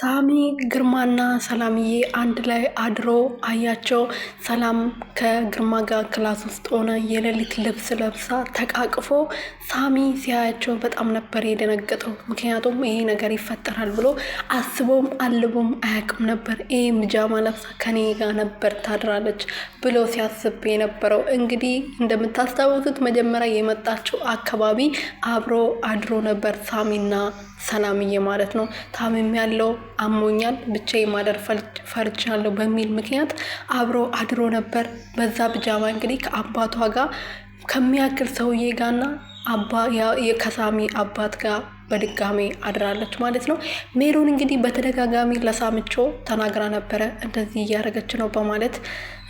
ሳሚ ግርማና ሰላምዬ አንድ ላይ አድሮ አያቸው። ሰላም ከግርማ ጋር ክላስ ውስጥ ሆነ የሌሊት ልብስ ለብሳ ተቃቅፎ ሳሚ ሲያያቸው በጣም ነበር የደነገጠው። ምክንያቱም ይሄ ነገር ይፈጠራል ብሎ አስቦም አልቦም አያውቅም ነበር። ይህ ቢጃማ ለብሳ ከኔ ጋር ነበር ታድራለች ብሎ ሲያስብ የነበረው። እንግዲህ እንደምታስታውሱት መጀመሪያ የመጣችው አካባቢ አብሮ አድሮ ነበር ሳሚና ሰላምዬ ማለት ነው። ታምም ያለው አሞኛል ብቻዬን ማደር ፈርቻለሁ በሚል ምክንያት አብሮ አድሮ ነበር። በዛ ቢጃማ እንግዲህ ከአባቷ ጋር ከሚያክል ሰውዬ ጋርና ከሳሚ አባት ጋር በድጋሚ አድራለች ማለት ነው። ሜሮን እንግዲህ በተደጋጋሚ ለሳምቾ ተናግራ ነበረ። እንደዚህ እያረገች ነው በማለት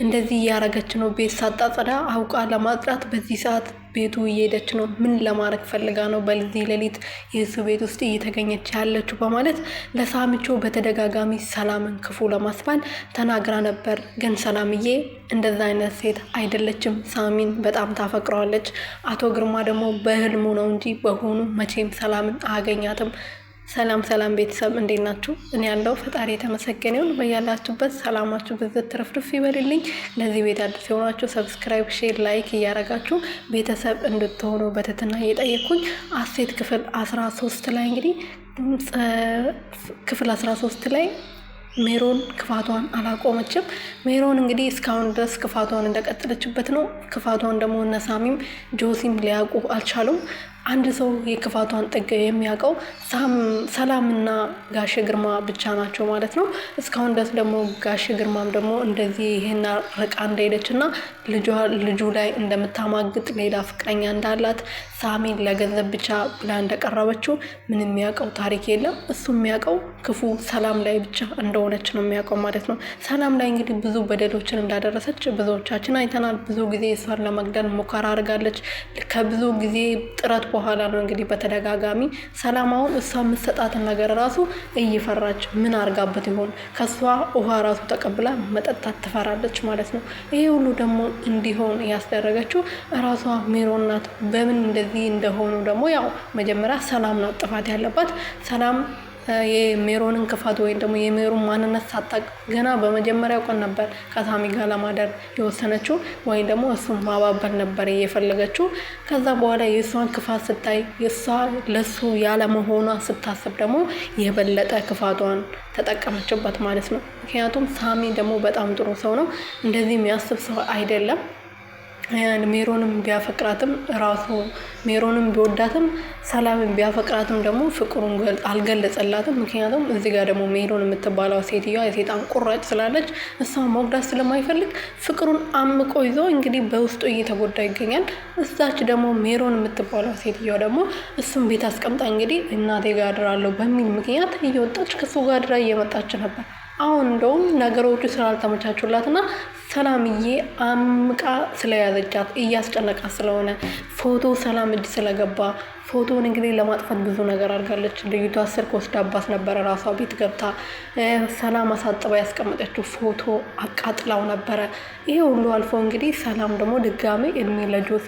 እንደዚህ እያረገች ነው፣ ቤት ሳታጸዳ አውቃ ለማጽዳት በዚህ ሰዓት ቤቱ እየሄደች ነው፣ ምን ለማድረግ ፈልጋ ነው በዚህ ሌሊት የሱ ቤት ውስጥ እየተገኘች ያለችው በማለት ለሳምቾ በተደጋጋሚ ሰላምን ክፉ ለማስባል ተናግራ ነበር። ግን ሰላምዬ እንደዛ አይነት ሴት አይደለችም። ሳሚን በጣም ታፈቅረዋለች። አቶ ግርማ ደግሞ በህልሙ ነው እንጂ በሆኑ መቼም ሰላምን አያገኛትም። ሰላም ቤተሰብ እንዴት ናችሁ? እኔ ያለው ፈጣሪ የተመሰገነ ይሁን። በያላችሁበት ሰላማችሁ ብዝት ትርፍርፍ ይበልልኝ። ለዚህ ቤት አዲስ የሆናችሁ ሰብስክራይብ፣ ሼር፣ ላይክ እያረጋችሁ ቤተሰብ እንድትሆኑ በትህትና እየጠየኩኝ አሴት ክፍል 13 ላይ እንግዲህ ክፍል 13 ላይ ሜሮን ክፋቷን አላቆመችም። ሜሮን እንግዲህ እስካሁን ድረስ ክፋቷን እንደቀጠለችበት ነው። ክፋቷን ደግሞ እነ ሳሚም ጆሲም ሊያውቁ አልቻሉም። አንድ ሰው የክፋቷን ጥግ የሚያውቀው ሰላምና ጋሽ ግርማ ብቻ ናቸው ማለት ነው። እስካሁን ድረስ ደግሞ ጋሽ ግርማም ደግሞ እንደዚህ ይሄን ርቃ እንደሄደች እና ልጁ ላይ እንደምታማግጥ ሌላ ፍቅረኛ እንዳላት ሳሚን ለገንዘብ ብቻ ብላ እንደቀረበችው ምንም የሚያውቀው ታሪክ የለም። እሱ የሚያውቀው ክፉ ሰላም ላይ ብቻ እንደሆነች ነው የሚያውቀው ማለት ነው። ሰላም ላይ እንግዲህ ብዙ በደሎችን እንዳደረሰች ብዙዎቻችን አይተናል። ብዙ ጊዜ እሷን ለመግደል ሙከራ አድርጋለች። ከብዙ ጊዜ ጥረት በኋላ ነው እንግዲህ በተደጋጋሚ ሰላማውን እሷ የምትሰጣትን ነገር ራሱ እየፈራች ምን አርጋበት ይሆን ከሷ ውሃ ራሱ ተቀብላ መጠጣት ትፈራለች ማለት ነው። ይሄ ሁሉ ደግሞ እንዲሆን ያስደረገችው ራሷ ሜሮን ናት። በምን እንደዚህ እንደሆኑ ደግሞ ያው መጀመሪያ ሰላም ናት ጥፋት ያለባት። ሰላም የሜሮንን ክፋት ወይም ደግሞ የሜሮን ማንነት ሳታውቅ ገና በመጀመሪያው ቀን ነበር ከሳሚ ጋር ለማደር የወሰነችው ወይም ደግሞ እሱን ማባበል ነበር የፈለገችው። ከዛ በኋላ የእሷን ክፋት ስታይ የእሷ ለሱ ያለመሆኗ ስታስብ ደግሞ የበለጠ ክፋቷን ተጠቀመችበት ማለት ነው። ምክንያቱም ሳሚ ደግሞ በጣም ጥሩ ሰው ነው፣ እንደዚህ የሚያስብ ሰው አይደለም። ሜሮንም ቢያፈቅራትም ራሱ ሜሮንም ቢወዳትም ሰላምን ቢያፈቅራትም ደግሞ ፍቅሩን አልገለጸላትም። ምክንያቱም እዚህ ጋር ደግሞ ሜሮን የምትባለው ሴትዮዋ የሴጣን ቁራጭ ስላለች እሷን መጉዳት ስለማይፈልግ ፍቅሩን አምቆ ይዞ እንግዲህ በውስጡ እየተጎዳ ይገኛል። እዛች ደግሞ ሜሮን የምትባለው ሴትዮዋ ደግሞ እሱም ቤት አስቀምጣ እንግዲህ እናቴ ጋር አድራለሁ በሚል ምክንያት እየወጣች ከሱ ጋር አድራ እየመጣች ነበር። አሁን እንደውም ነገሮቹ ስላልተመቻቹላትና ሰላምዬ አምቃ ስለያዘቻት እያስጨነቃት ስለሆነ ፎቶ ሰላም እጅ ስለገባ ፎቶውን እንግዲህ ለማጥፋት ብዙ ነገር አድርጋለች። ልዩቷ ስልክ ወስዳባት ነበረ። ራሷ ቤት ገብታ ሰላም አሳጥባ ያስቀመጠችው ፎቶ አቃጥላው ነበረ። ይሄ ሁሉ አልፎ እንግዲህ ሰላም ደግሞ ድጋሜ እድሜ ለጆሲ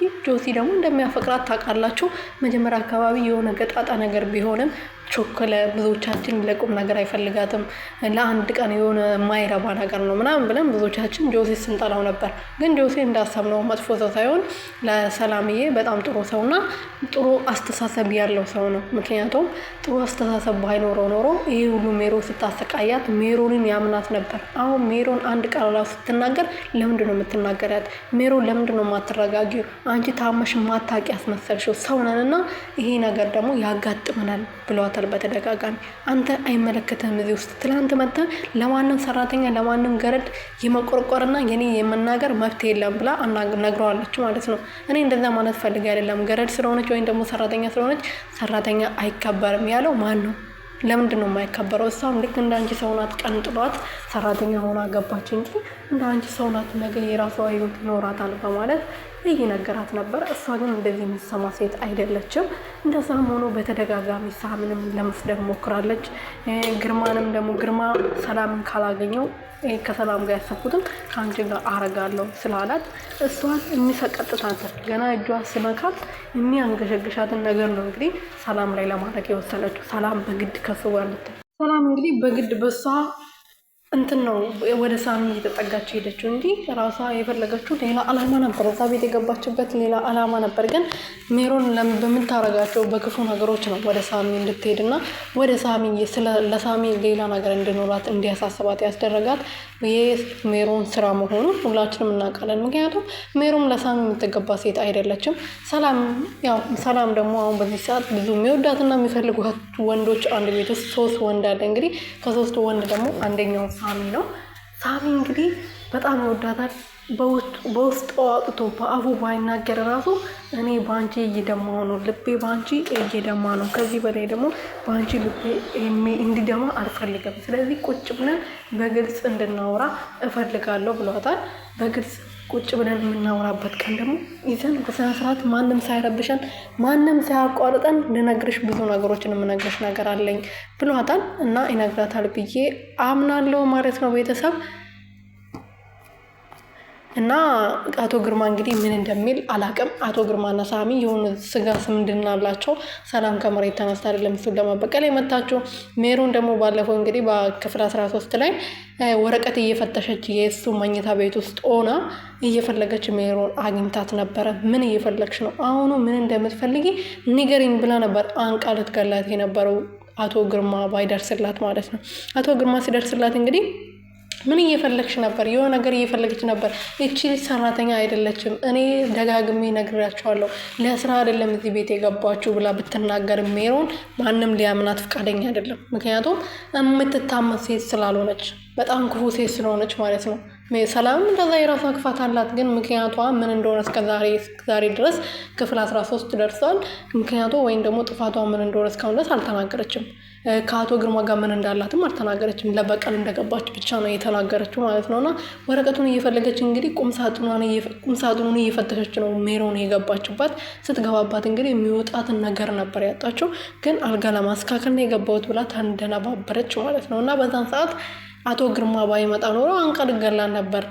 ደግሞ እንደሚያፈቅራት ታውቃላችሁ። መጀመሪያ አካባቢ የሆነ ገጣጣ ነገር ቢሆንም ቾኮለ ብዙዎቻችን ለቁም ነገር አይፈልጋትም፣ ለአንድ ቀን የሆነ ማይረባ ነገር ነው ምናምን ብለን ብዙዎቻችን ጆሲ ስንጠላው ነበር። ግን ጆሲ እንዳሰብነው መጥፎ ሰው ሳይሆን ለሰላምዬ በጣም ጥሩ ሰውና ጥሩ አስተሳሰብ ያለው ሰው ነው። ምክንያቱም ጥሩ አስተሳሰብ ባይኖረው ኖሮ ይሄ ሁሉ ሜሮን ስታሰቃያት ሜሮንን ያምናት ነበር። አሁን ሜሮን አንድ ቃል ራሱ ስትናገር ለምንድን ነው የምትናገሪያት? ሜሮን ለምንድን ነው የማትረጋጊው? አንቺ ታመሽ ማታቂ ያስመሰልሽው ሰው ነንና ይሄ ነገር ደግሞ ያጋጥመናል ብለዋታል በተደጋጋሚ። አንተ አይመለከተህም እዚህ ውስጥ ትላንት መጥተህ ለማንም ሰራተኛ ለማንም ገረድ የመቆርቆርና የኔ የመናገር መብት የለም ብላ ነግረዋለች ማለት ነው። እኔ እንደዛ ማለት ፈልጌ አይደለም። ገረድ ስለሆነች ወይም ደግሞ ሰራተኛ ስለሆነች ሰራተኛ አይከበርም ያለው ማን ነው? ለምንድን ነው የማይከበረው? እሷም ልክ እንደ አንቺ ሰው ናት። ቀን ጥሏት ሰራተኛ ሆና ገባች እንጂ እንደ አንቺ ሰው ናት፣ ነገ የራሷ ህይወት ይኖራታል በማለት እየነገራት ነበር። እሷ ግን እንደዚህ የምትሰማ ሴት አይደለችም። እንደዛም ሆኖ በተደጋጋሚ ሳምንም ለመስደብ ሞክራለች። ግርማንም ደግሞ ግርማ ሰላምን ካላገኘው ከሰላም ጋር ያሰብኩትም ከአንቺ ጋር አረጋለሁ ስላላት እሷን የሚሰቀጥታትን ገና እጇ ስመካት የሚያንገሸግሻትን ነገር ነው እንግዲህ ሰላም ላይ ለማድረግ የወሰነችው። ሰላም በግድ ከሱ ጋር ሰላም እንግዲህ በግድ በሷ እንትን ነው ወደ ሳሚ እየተጠጋች ሄደችው እንጂ ራሷ የፈለገችው ሌላ አላማ ነበር። እዛ ቤት የገባችበት ሌላ አላማ ነበር። ግን ሜሮን በምታረጋቸው በክፉ ነገሮች ነው ወደ ሳሚ እንድትሄድና ወደ ሳሚ ለሳሚ ሌላ ነገር እንዲኖራት እንዲያሳስባት ያስደረጋት ይህ ሜሮን ስራ መሆኑን ሁላችንም እናውቃለን። ምክንያቱም ሜሮን ለሳሚ የምትገባ ሴት አይደለችም። ሰላም ደግሞ አሁን በዚህ ሰዓት ብዙ የሚወዳትና የሚፈልጓት ወንዶች አንድ ቤት ውስጥ 3 ወንድ አለ። እንግዲህ ከ3 ወንድ ደግሞ አንደኛው ሳሚ ነው። ሳሚ እንግዲህ በጣም ይወዳታል። በውስጥ አውጥቶ በአፉ ባይናገር ራሱ እኔ በአንቺ እየደማሁ ነው፣ ልቤ በአንቺ እየደማ ነው፣ ከዚህ በላይ ደግሞ በአንቺ ልቤ እንዲደማ አልፈልግም። ስለዚህ ቁጭ ብለን በግልጽ እንድናወራ እፈልጋለሁ ብሏታል። በግልጽ ቁጭ ብለን የምናወራበት ቀን ደግሞ ይዘን በስነ ስርዓት ማንም ሳይረብሸን ማንም ሳያቋርጠን ልነግርሽ ብዙ ነገሮችን የምነግርሽ ነገር አለኝ ብሏታል። እና ይነግራታል ብዬ አምናለሁ ማለት ነው ቤተሰብ። እና አቶ ግርማ እንግዲህ ምን እንደሚል አላቅም። አቶ ግርማና ሳሚ የሆነ ስጋ ዝምድና አላቸው። ሰላም ከመሬት ተነስታ አይደለም እሱን ለመበቀል የመጣችው። ሜሮን ደግሞ ባለፈው እንግዲህ በክፍል 13 ላይ ወረቀት እየፈተሸች የእሱ መኝታ ቤት ውስጥ ሆና እየፈለገች ሜሮን አግኝታት ነበረ። ምን እየፈለግሽ ነው? አሁኑ ምን እንደምትፈልጊ ንገሪኝ ብላ ነበር አንቃ ልትገላት የነበረው አቶ ግርማ ባይደርስላት ማለት ነው። አቶ ግርማ ሲደርስላት እንግዲህ ምን እየፈለግሽ ነበር? የሆነ ነገር እየፈለገች ነበር። እቺ ሰራተኛ አይደለችም፣ እኔ ደጋግሜ ነግራቸዋለሁ፣ ለስራ አይደለም እዚህ ቤት የገባችሁ ብላ ብትናገር ሜሮን ማንም ሊያምናት ፈቃደኛ አይደለም። ምክንያቱም የምትታመን ሴት ስላልሆነች፣ በጣም ክፉ ሴት ስለሆነች ማለት ነው። ሰላምም እንደዛ የራሷ ክፋት አላት። ግን ምክንያቷ ምን እንደሆነ እስከዛሬ ድረስ ክፍል 13 ደርሷል። ምክንያቱ ወይም ደግሞ ጥፋቷ ምን እንደሆነ እስካሁን ድረስ አልተናገረችም። ከአቶ ግርማ ጋር ምን እንዳላትም አልተናገረችም። ለበቀል እንደገባች ብቻ ነው የተናገረችው ማለት ነው። እና ወረቀቱን እየፈለገች እንግዲህ ቁምሳጥኑን እየፈተሸች ነው ሜሮን የገባችባት። ስትገባባት እንግዲህ የሚወጣትን ነገር ነበር ያጣችው። ግን አልጋ ለማስተካከል ነው የገባሁት ብላ ተንደነባበረች ማለት ነው። እና በዛን ሰዓት አቶ ግርማ ባይመጣ ኖሮ አንቃ ልትገላት ነበር።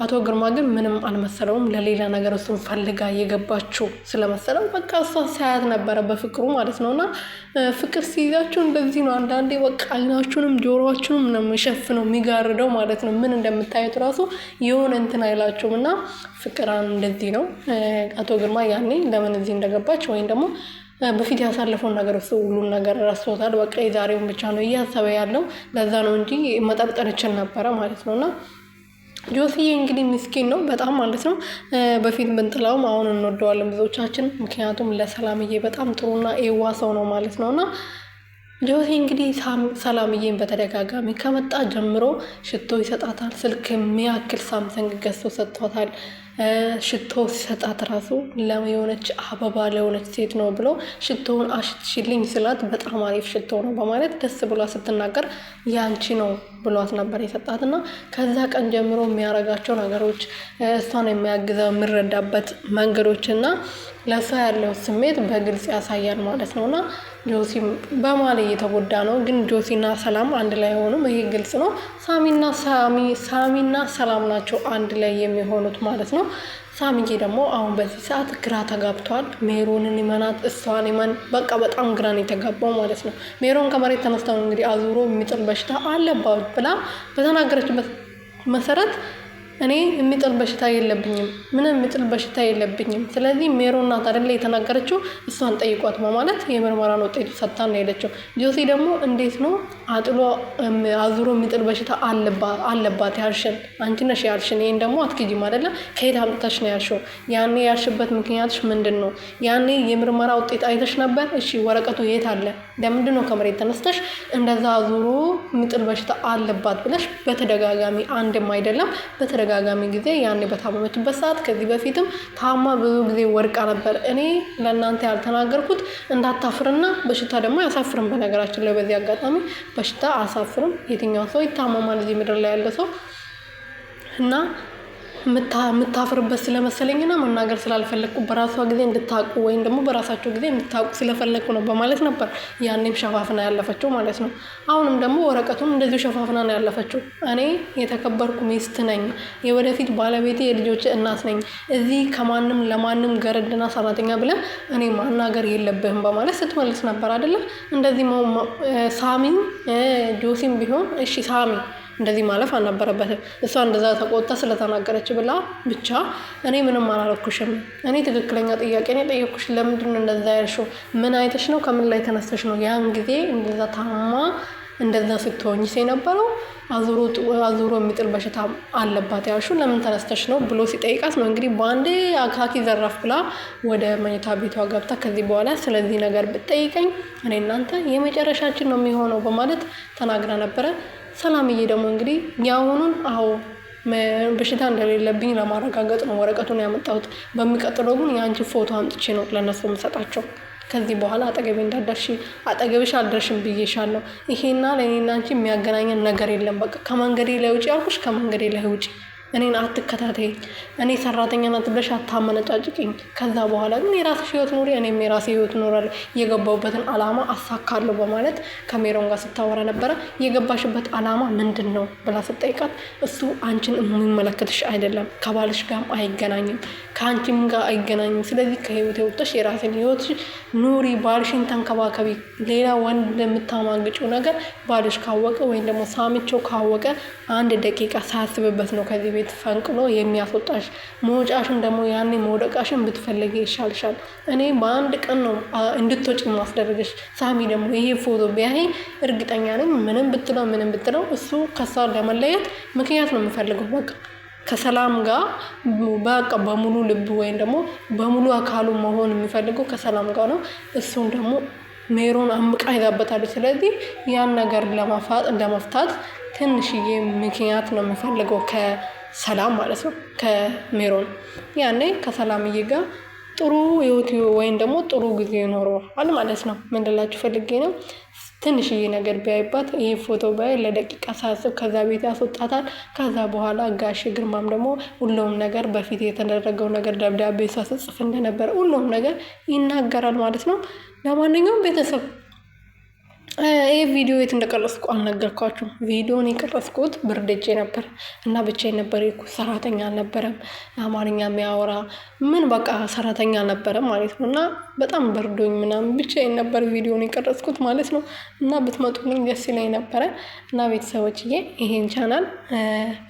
አቶ ግርማ ግን ምንም አልመሰለውም። ለሌላ ነገር እሱን ፈልጋ የገባችው ስለመሰለው በቃ እሷ ሳያት ነበረ በፍቅሩ ማለት ነው። እና ፍቅር ሲይዛችሁ እንደዚህ ነው። አንዳንዴ በቃ አይናችሁንም ጆሮአችሁንም ነው የሚሸፍነው የሚጋርደው ማለት ነው። ምን እንደምታዩት ራሱ የሆነ እንትን አይላችሁም። እና ፍቅር እንደዚህ ነው። አቶ ግርማ ያኔ ለምን እዚህ እንደገባች ወይም ደግሞ በፊት ያሳለፈውን ነገር እሱ ሁሉን ነገር ረስቶታል። በቃ የዛሬውን ብቻ ነው እያሰበ ያለው። ለዛ ነው እንጂ መጠርጠር ይችል ነበረ ማለት ነው። እና ጆሲዬ እንግዲህ ምስኪን ነው በጣም ማለት ነው። በፊት ብንጥላውም አሁን እንወደዋለን ብዙዎቻችን። ምክንያቱም ለሰላምዬ በጣም ጥሩና የዋ ሰው ነው ማለት ነው። እና ጆሲ እንግዲህ ሰላምዬን በተደጋጋሚ ከመጣ ጀምሮ ሽቶ ይሰጣታል። ስልክ የሚያክል ሳምሰንግ ገዝቶ ሰጥቷታል። ሽቶ ሲሰጣት ራሱ ለየሆነች አበባ ለሆነች ሴት ነው ብሎ ሽቶውን አሽትሽልኝ ስላት በጣም አሪፍ ሽቶ ነው በማለት ደስ ብሏ ስትናገር ያንቺ ነው ብሏት ነበር የሰጣት። እና ከዛ ቀን ጀምሮ የሚያረጋቸው ነገሮች እሷን የሚያግዘው የሚረዳበት መንገዶች እና ለእሷ ያለው ስሜት በግልጽ ያሳያል ማለት ነው። እና ጆሲም በማለ እየተጎዳ ነው። ግን ጆሲና ሰላም አንድ ላይ ሆኑም ይሄ ግልጽ ነው። ሳሚና ሰላም ናቸው አንድ ላይ የሚሆኑት ማለት ነው። ሳሚዬ ደግሞ አሁን በዚህ ሰዓት ግራ ተጋብቷል። ሜሮንን ይመናት እሷን ይመን በቃ በጣም ግራን የተጋባው ማለት ነው። ሜሮን ከመሬት ተነስተው እንግዲህ አዙሮ የሚጥል በሽታ አለባት ብላ በተናገረችበት መሰረት እኔ የሚጥል በሽታ የለብኝም፣ ምንም የሚጥል በሽታ የለብኝም። ስለዚህ ሜሮን ናት አይደለ የተናገረችው፣ እሷን ጠይቋት በማለት የምርመራን ውጤቱ ሰጥታ ነው ሄደችው። ጆሲ ደግሞ እንዴት ነው አዙሮ የሚጥል በሽታ አለባት ያልሽን አንቺ ነሽ ያልሽን፣ ይሄን ደግሞ አትክጂም አይደለ? ከየት አምጥተሽ ነው ያልሽው? ያኔ ያልሽበት ምክንያትሽ ምንድን ነው? ያኔ የምርመራ ውጤት አይተሽ ነበር? እሺ ወረቀቱ የት አለ? ለምንድን ነው ከመሬት ተነስተሽ እንደዛ አዙሮ የሚጥል በሽታ አለባት ብለሽ በተደጋጋሚ አንድም አይደለም በተደጋጋሚ ጊዜ ያኔ በታመመችበት ሰዓት ከዚህ በፊትም ታማ ብዙ ጊዜ ወርቃ ነበር። እኔ ለእናንተ ያልተናገርኩት እንዳታፍርና በሽታ ደግሞ ያሳፍርም። በነገራችን ላይ በዚህ አጋጣሚ በሽታ አሳፍርም። የትኛው ሰው ይታመማል እዚህ ምድር ላይ ያለ ሰው እና የምታፍርበት ስለመሰለኝና መናገር ስላልፈለግኩ በራሷ ጊዜ እንድታውቁ ወይም ደግሞ በራሳቸው ጊዜ እንድታውቁ ስለፈለግኩ ነው በማለት ነበር ያኔም ሸፋፍና ያለፈችው ማለት ነው። አሁንም ደግሞ ወረቀቱን እንደዚሁ ሸፋፍና ነው ያለፈችው። እኔ የተከበርኩ ሚስት ነኝ፣ የወደፊት ባለቤቴ የልጆች እናት ነኝ፣ እዚህ ከማንም ለማንም ገረድና ሰራተኛ ብለህ እኔ ማናገር የለብህም በማለት ስትመልስ ነበር አይደለ? እንደዚህ ሳሚም ጆሲም ቢሆን እሺ ሳሚ እንደዚህ ማለፍ አልነበረበትም። እሷ እንደዛ ተቆጣ ስለተናገረች ብላ ብቻ እኔ ምንም አላረኩሽም፣ እኔ ትክክለኛ ጥያቄ ነው የጠየኩሽ፣ ለምንድን ነው እንደዛ ያልሽው? ምን አይተሽ ነው? ከምን ላይ ተነስተሽ ነው? ያን ጊዜ እንደዛ ታማ እንደዛ ስትሆኝ የነበረው አዙሮ የሚጥል በሽታ አለባት ያልሽው ለምን ተነስተሽ ነው ብሎ ሲጠይቃት ነው እንግዲህ በአንዴ አካኪ ዘራፍ ብላ ወደ መኝታ ቤቷ ገብታ ከዚህ በኋላ ስለዚህ ነገር ብትጠይቀኝ እኔ እናንተ የመጨረሻችን ነው የሚሆነው በማለት ተናግራ ነበረ። ሰላምዬ ደግሞ እንግዲህ ያሁኑን በሽታ እንደሌለብኝ ለማረጋገጥ ነው ወረቀቱን ያመጣሁት። በሚቀጥለው ግን የአንቺ ፎቶ አምጥቼ ነው ለነሱ የምሰጣቸው። ከዚህ በኋላ አጠገቤ እንዳደርሽ አጠገብሽ አልደርሽም ብዬሻለሁ። ይሄና ለእኔና አንቺ የሚያገናኘን ነገር የለም። በቃ ከመንገዴ ላይ ውጪ ያልኩሽ ከመንገዴ ላይ ውጪ። እኔን አትከታተይኝ። እኔ ሰራተኛ ናት ብለሽ አታመነጫጭቅኝ። ከዛ በኋላ ግን የራስሽ ህይወት ኑሪ፣ እኔም የራሴ ህይወት እኖራለሁ። የገባሁበትን አላማ አሳካለሁ በማለት ከሜሮን ጋር ስታወራ ነበረ። የገባሽበት አላማ ምንድን ነው ብላ ስጠይቃት እሱ አንቺን የሚመለከትሽ አይደለም፣ ከባልሽ ጋርም አይገናኝም፣ ከአንቺም ጋር አይገናኝም። ስለዚህ ከህይወት ወጥተሽ የራስን ህይወት ኑሪ፣ ባልሽን ተንከባከቢ። ሌላ ወንድ እንደምታማግጪው ነገር ባልሽ ካወቀ ወይም ደግሞ ሳሚቸው ካወቀ አንድ ደቂቃ ሳያስብበት ነው ከዚህ ቤት ፈንቅሎ የሚያስወጣሽ። መውጫሽን ደግሞ ያኔ መውደቃሽን ብትፈልጊ ይሻልሻል። እኔ በአንድ ቀን ነው እንድትወጪ ማስደረግሽ። ሳሚ ደግሞ ይሄ ፎቶ ቢያይ እርግጠኛ ነኝ ምንም ብትለው እሱ ከሷ ለመለየት ምክንያት ነው የሚፈልገው። በቃ ከሰላም ጋር በቃ በሙሉ ልብ ወይም ደግሞ በሙሉ አካሉ መሆን የሚፈልገው ከሰላም ጋር ነው። እሱን ደግሞ ሜሮን አምቃ ይዛበታለች። ስለዚህ ያን ነገር ለመፍታት ትንሽዬ ምክንያት ነው የሚፈልገው ከሰላም ማለት ነው፣ ከሜሮን። ያኔ ከሰላምዬ ጋር ጥሩ ህይወት ወይም ደግሞ ጥሩ ጊዜ ይኖረዋል ማለት ነው። ምንድላችሁ ፈልጌ ነው ትንሽዬ ነገር ቢያይባት ይሄ ፎቶ ባይ ለደቂቃ ሳያስብ ከዛ ቤት ያስወጣታል። ከዛ በኋላ ጋሽ ግርማም ደግሞ ሁሉም ነገር በፊት የተደረገው ነገር ደብዳቤ እሷ ስትጽፍ እንደነበረ ሁሉም ነገር ይናገራል ማለት ነው። ለማንኛውም ቤተሰብ ይህ ቪዲዮ የት እንደቀረስኩ አልነገርኳችሁም። ቪዲዮን የቀረስኩት ብርድጄ ነበር እና ብቻዬን ነበር የሄድኩት። ሰራተኛ አልነበረም፣ አማርኛ የሚያወራ ምን በቃ ሰራተኛ አልነበረም ማለት ነው። እና በጣም በርዶኝ ምናምን ብቻዬን ነበር ቪዲዮን የቀረስኩት ማለት ነው። እና ብትመጡልኝ ደስ ይለኝ ነበረ። እና ቤተሰቦችዬ ይሄን ቻናል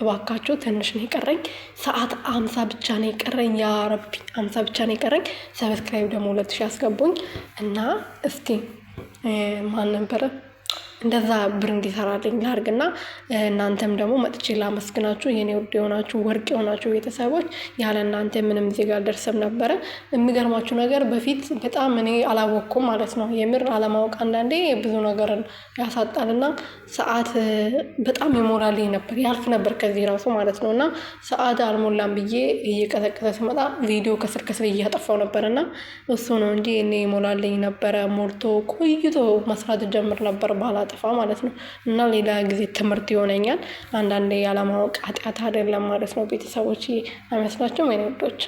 እባካችሁ ትንሽ ነው የቀረኝ፣ ሰዓት 50 ብቻ ነው የቀረኝ። ያ ረቢ 50 ብቻ ነው የቀረኝ። ሰብስክራይብ ደግሞ 2000 አስገቡኝ እና እስቲ ማን ነበረ እንደዛ ብር እንዲሰራልኝ ላድርግና እናንተም ደግሞ መጥቼ ላመስግናችሁ። የኔ ውድ የሆናችሁ ወርቅ የሆናችሁ ቤተሰቦች ያለ እናንተ ምንም እዚህ ጋር ደርሰም ነበረ። የሚገርማችሁ ነገር በፊት በጣም እኔ አላወቅኩም ማለት ነው። የምር አለማወቅ አንዳንዴ ብዙ ነገርን ያሳጣልና ሰዓት በጣም ይሞላልኝ ነበር፣ ያልፍ ነበር ከዚህ ራሱ ማለት ነው። እና ሰዓት አልሞላም ብዬ እየቀሰቀሰ ስመጣ ቪዲዮ ከስር ከስር እያጠፋው ነበርና እሱ ነው እንጂ እኔ ይሞላልኝ ነበረ። ሞልቶ ቆይቶ መስራት ጀምር ነበር ባላጠፋ ማለት ነው። እና ሌላ ጊዜ ትምህርት ይሆነኛል። አንዳንዴ ያለማወቅ ኃጢአት አይደለም ማለት ነው። ቤተሰቦች አይመስላችሁም? የኔ ወዶች